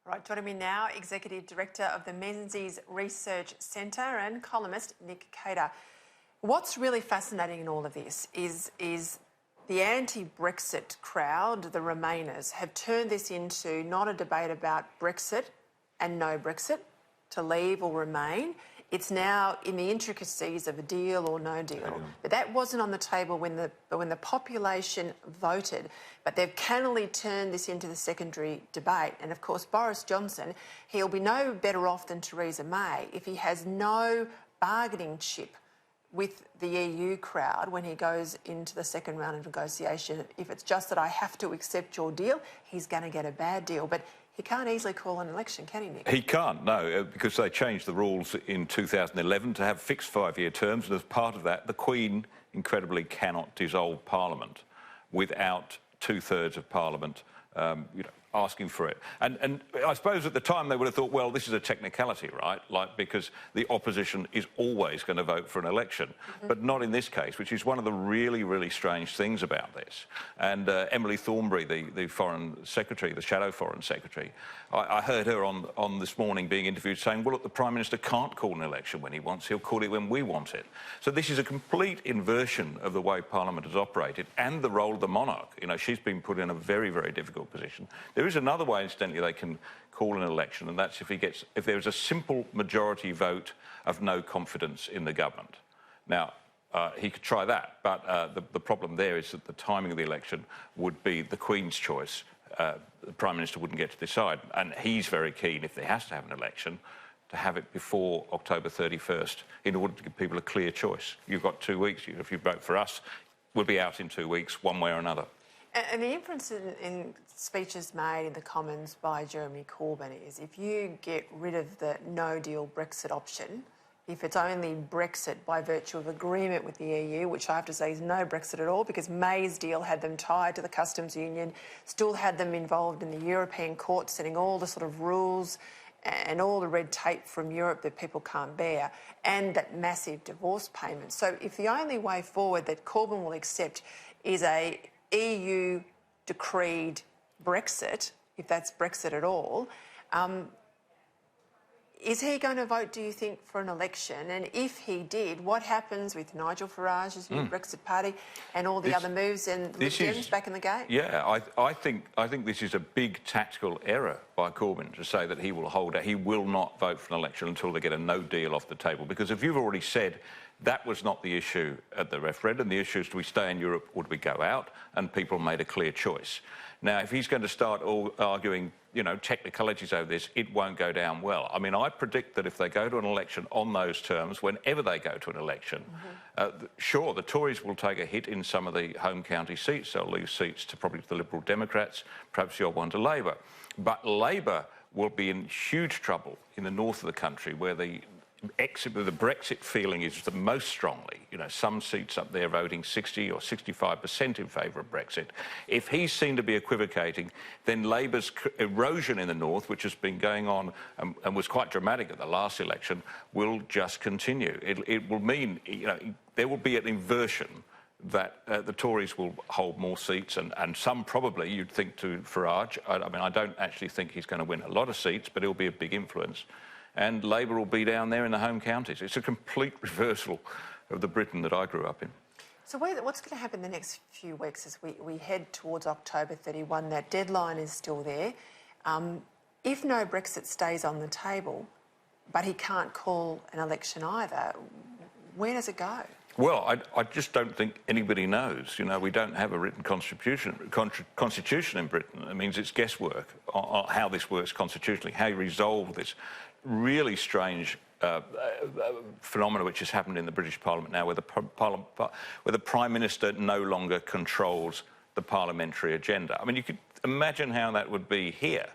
Right, joining me now, Executive Director of the Menzies Research Centre and columnist Nick Cater. What's really fascinating in all of this is the anti-Brexit crowd, the Remainers, have turned this into not a debate about Brexit and no Brexit, to leave or remain. It's now in the intricacies of a deal or no deal. But that wasn't on the table when the population voted. But they've cannily turned this into the secondary debate. And of course, Boris Johnson, he'll be no better off than Theresa May if he has no bargaining chip with the EU crowd when he goes into the second round of negotiation. If it's just that I have to accept your deal, he's going to get a bad deal. But he can't easily call an election, can he, Nick? He can't, no, because they changed the rules in 2011 to have fixed 5-year terms, and as part of that, the Queen, incredibly, cannot dissolve Parliament without 2/3 of Parliament asking for it. And I suppose at the time they would have thought, well, this is a technicality, right? Because the opposition is always going to vote for an election, but not in this case, which is one of the really, really strange things about this. And Emily Thornberry, the Foreign Secretary, the Shadow Foreign Secretary, I heard her on this morning being interviewed saying, well, look, the Prime Minister can't call an election when he wants, he'll call it when we want it. So this is a complete inversion of the way Parliament has operated and the role of the monarch. She's been put in a very, very difficult position. There is another way, incidentally, they can call an election, and that's if there's a simple majority vote of no confidence in the government. Now, he could try that, but the problem there is that the timing of the election would be the Queen's choice. The Prime Minister wouldn't get to decide, and he's very keen, if there has to have an election, to have it before October 31st in order to give people a clear choice. You've got 2 weeks. If you vote for us, we'll be out in 2 weeks, one way or another. And the inference in speeches made in the Commons by Jeremy Corbyn is if you get rid of the no-deal Brexit option, if it's only Brexit by virtue of agreement with the EU, which I have to say is no Brexit at all, because May's deal had them tied to the customs union, still had them involved in the European court, setting all the sort of rules and all the red tape from Europe that people can't bear, and that massive divorce payment. So if the only way forward that Corbyn will accept is a EU-decreed Brexit, if that's Brexit at all, is he going to vote, do you think, for an election? And if he did, what happens with Nigel Farage's new Brexit Party and all the other moves and the Lib Dems back in the game? Yeah, I think this is a big tactical error by Corbyn to say that he will not vote for an election until they get a no deal off the table. Because if you've already said that was not the issue at the referendum, the issue is, do we stay in Europe or do we go out? And people made a clear choice. Now, if he's going to start arguing, technicalities over this, it won't go down well. I mean, I predict that if they go to an election on those terms, whenever they go to an election, sure, the Tories will take a hit in some of the home county seats. They'll lose seats to probably the Liberal Democrats, perhaps the odd one to Labor. But Labor will be in huge trouble in the north of the country, where the Brexit feeling is the most strongly. Some seats up there voting 60 or 65% in favour of Brexit. If he's seen to be equivocating, then Labour's erosion in the north, which has been going on and was quite dramatic at the last election, will just continue. It will mean, there will be an inversion that the Tories will hold more seats, and some probably, you'd think, to Farage. I mean, I don't actually think he's going to win a lot of seats, but he'll be a big influence. And Labor will be down there in the home counties. It's a complete reversal of the Britain that I grew up in. So what's going to happen the next few weeks as we head towards October 31? That deadline is still there. If no Brexit stays on the table, but he can't call an election either, where does it go? Well, I just don't think anybody knows. We don't have a written constitution in Britain. It means it's guesswork on how this works constitutionally, how you resolve this really strange phenomena which has happened in the British Parliament now, where the Prime Minister no longer controls the parliamentary agenda. I mean, you could imagine how that would be here.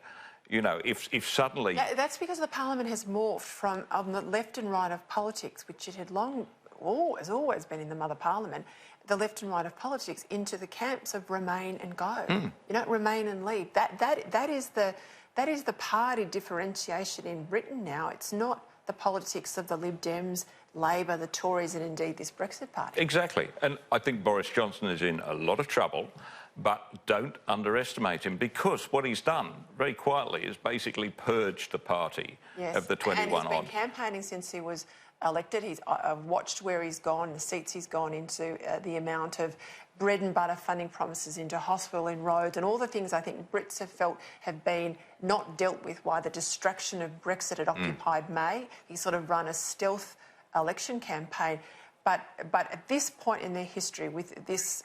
If suddenly... That's because the Parliament has morphed from on the left and right of politics, which it had has always been in the mother Parliament, the left and right of politics, into the camps of remain and go. Remain and leave. That is the party differentiation in Britain now. It's not the politics of the Lib Dems, Labor, the Tories, and indeed this Brexit party. Exactly. And I think Boris Johnson is in a lot of trouble. But don't underestimate him, because what he's done, very quietly, is basically purged the party of the 21 odd. And he's been campaigning since he was elected. I've watched where he's gone, the seats he's gone into, the amount of bread and butter funding promises into hospital and roads, and all the things I think Brits have felt have been not dealt with by the distraction of Brexit had occupied May. He sort of run a stealth election campaign. But at this point in their history, with this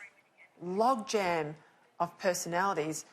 logjam of personalities,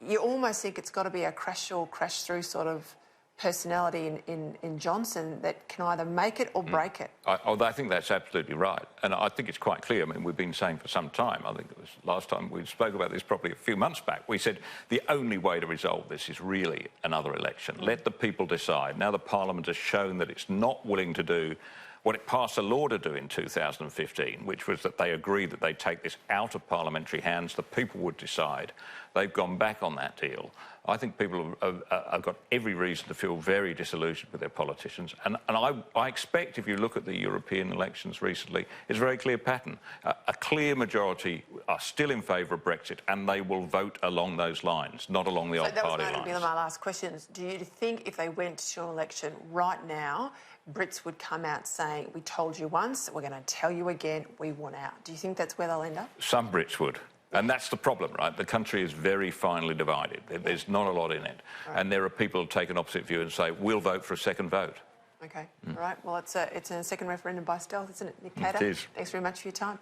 you almost think it's got to be a crash or crash through sort of personality in Johnson that can either make it or break it. I think that's absolutely right. And I think it's quite clear. I mean, we've been saying for some time, I think it was last time we spoke about this probably a few months back, we said the only way to resolve this is really another election. Let the people decide. Now the Parliament has shown that it's not willing to do what it passed a law to do in 2015, which was that they agreed that they'd take this out of parliamentary hands, the people would decide. They've gone back on that deal. I think people have got every reason to feel very disillusioned with their politicians. And I expect, if you look at the European elections recently, it's a very clear pattern. A clear majority are still in favour of Brexit, and they will vote along those lines, not along the old party lines. That was going to be my last question. Do you think if they went to an election right now, Brits would come out saying, we told you once, we're going to tell you again, we want out? Do you think that's where they'll end up? Some Brits would. And that's the problem, right? The country is very finely divided. There's not a lot in it. Right. And there are people who take an opposite view and say, we'll vote for a second vote. OK. All right. Well, it's a second referendum by stealth, isn't it, Nick Cater? It is. Thanks very much for your time.